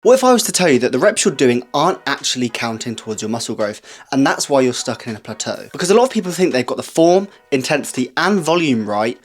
What if I was to tell you that the reps you're doing aren't actually counting towards your muscle growth, and that's why you're stuck in a plateau? Because a lot of people think they've got the form, intensity and volume right,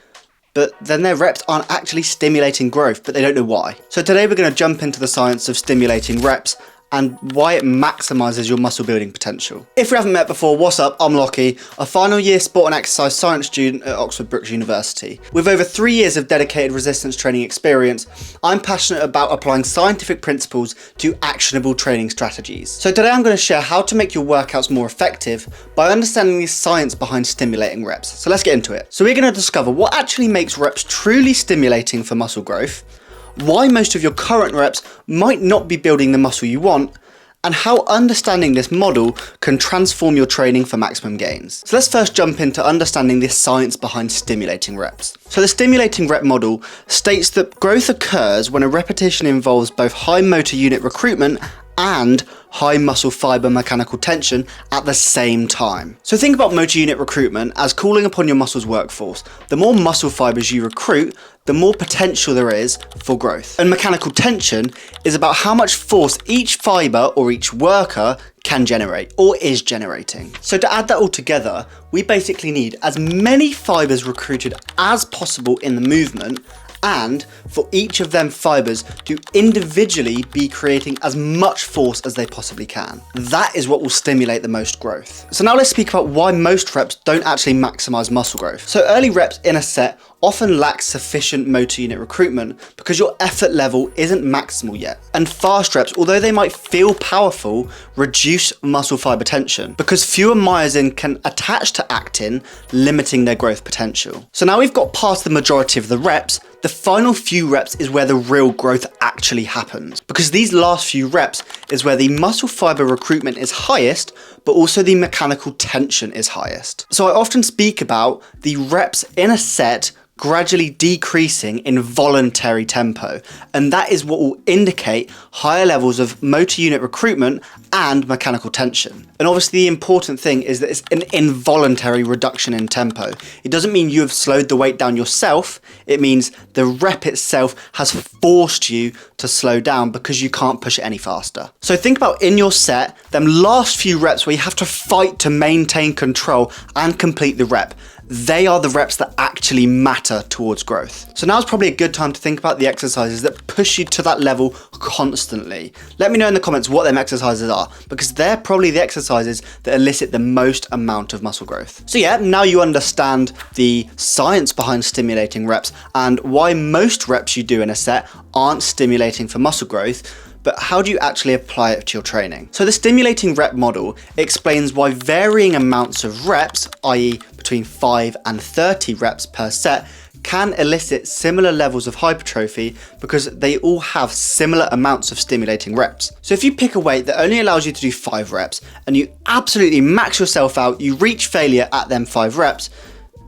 but then their reps aren't actually stimulating growth, but they don't know why. So today we're going to jump into the science of stimulating reps and why it maximizes your muscle building potential. If we haven't met before, what's up? I'm Lockie, a final year sport and exercise science student at Oxford Brookes University. With over 3 years of dedicated resistance training experience, I'm passionate about applying scientific principles to actionable training strategies. So today I'm going to share how to make your workouts more effective by understanding the science behind stimulating reps. So let's get into it. So we're going to discover what actually makes reps truly stimulating for muscle growth, why most of your current reps might not be building the muscle you want, and how understanding this model can transform your training for maximum gains. So let's first jump into understanding the science behind stimulating reps. So the stimulating rep model states that growth occurs when a repetition involves both high motor unit recruitment and high muscle fiber mechanical tension at the same time. So think about motor unit recruitment as calling upon your muscles workforce. The more muscle fibers you recruit, the more potential there is for growth. And mechanical tension is about how much force each fiber or each worker can generate or is generating. So to add that all together, we basically need as many fibers recruited as possible in the movement, and for each of them fibers to individually be creating as much force as they possibly can. That is what will stimulate the most growth. So now let's speak about why most reps don't actually maximize muscle growth. So early reps in a set often lack sufficient motor unit recruitment because your effort level isn't maximal yet. And fast reps, although they might feel powerful, reduce muscle fiber tension because fewer myosin can attach to actin, limiting their growth potential. So now we've got past the majority of the reps, the final few reps is where the real growth actually happens, because these last few reps is where the muscle fiber recruitment is highest, but also the mechanical tension is highest. So I often speak about the reps in a set gradually decreasing in voluntary tempo, and that is what will indicate higher levels of motor unit recruitment and mechanical tension. And obviously the important thing is that it's an involuntary reduction in tempo. It doesn't mean you have slowed the weight down yourself, it means the rep itself has forced you to slow down because you can't push it any faster. So think about in your set, them last few reps where you have to fight to maintain control and complete the rep. They are the reps that actually matter towards growth. So now is probably a good time to think about the exercises that push you to that level constantly. Let me know in the comments what them exercises are, because they're probably the exercises that elicit the most amount of muscle growth. So yeah, now you understand the science behind stimulating reps and why most reps you do in a set aren't stimulating for muscle growth. But how do you actually apply it to your training? So the stimulating rep model explains why varying amounts of reps, i.e. between 5 and 30 reps per set, can elicit similar levels of hypertrophy because they all have similar amounts of stimulating reps. So if you pick a weight that only allows you to do 5 reps and you absolutely max yourself out, you reach failure at them 5 reps,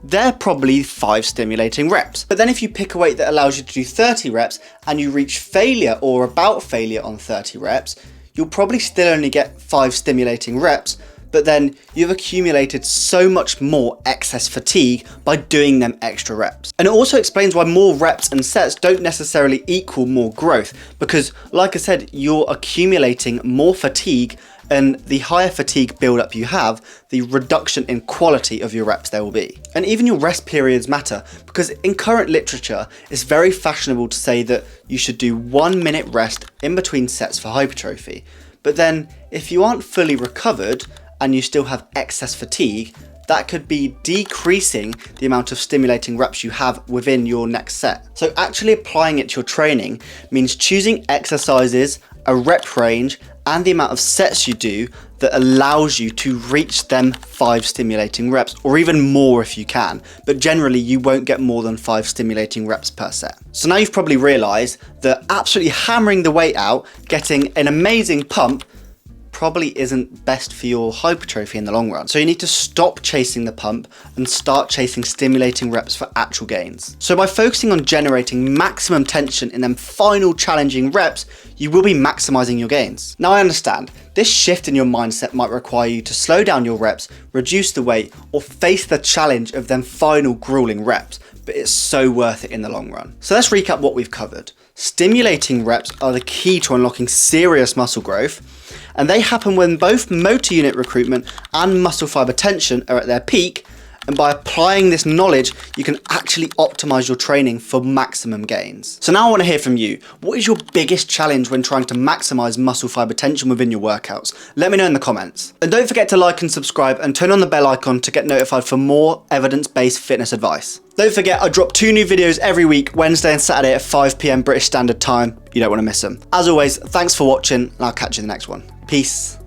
they're probably 5 stimulating reps. But then if you pick a weight that allows you to do 30 reps and you reach failure or about failure on 30 reps, you'll probably still only get 5 stimulating reps, but then you've accumulated so much more excess fatigue by doing them extra reps. And it also explains why more reps and sets don't necessarily equal more growth, because like I said, you're accumulating more fatigue, and the higher fatigue buildup you have, the reduction in quality of your reps there will be. And even your rest periods matter, because in current literature, it's very fashionable to say that you should do 1 minute rest in between sets for hypertrophy. But then if you aren't fully recovered and you still have excess fatigue, that could be decreasing the amount of stimulating reps you have within your next set. So actually applying it to your training means choosing exercises, a rep range, and the amount of sets you do that allows you to reach them 5 stimulating reps, or even more if you can, but generally you won't get more than 5 stimulating reps per set. So now you've probably realized that absolutely hammering the weight out, getting an amazing pump, probably isn't best for your hypertrophy in the long run. So you need to stop chasing the pump and start chasing stimulating reps for actual gains. So by focusing on generating maximum tension in them final challenging reps, you will be maximizing your gains. Now I understand, this shift in your mindset might require you to slow down your reps, reduce the weight, or face the challenge of them final grueling reps, but it's so worth it in the long run. So let's recap what we've covered. Stimulating reps are the key to unlocking serious muscle growth, and they happen when both motor unit recruitment and muscle fiber tension are at their peak, and by applying this knowledge, you can actually optimize your training for maximum gains. So now I want to hear from you. What is your biggest challenge when trying to maximize muscle fiber tension within your workouts? Let me know in the comments. And don't forget to like and subscribe and turn on the bell icon to get notified for more evidence-based fitness advice. Don't forget, I drop 2 new videos every week, Wednesday and Saturday at 5 PM British Standard Time. You don't want to miss them. As always, thanks for watching, and I'll catch you in the next one. Peace.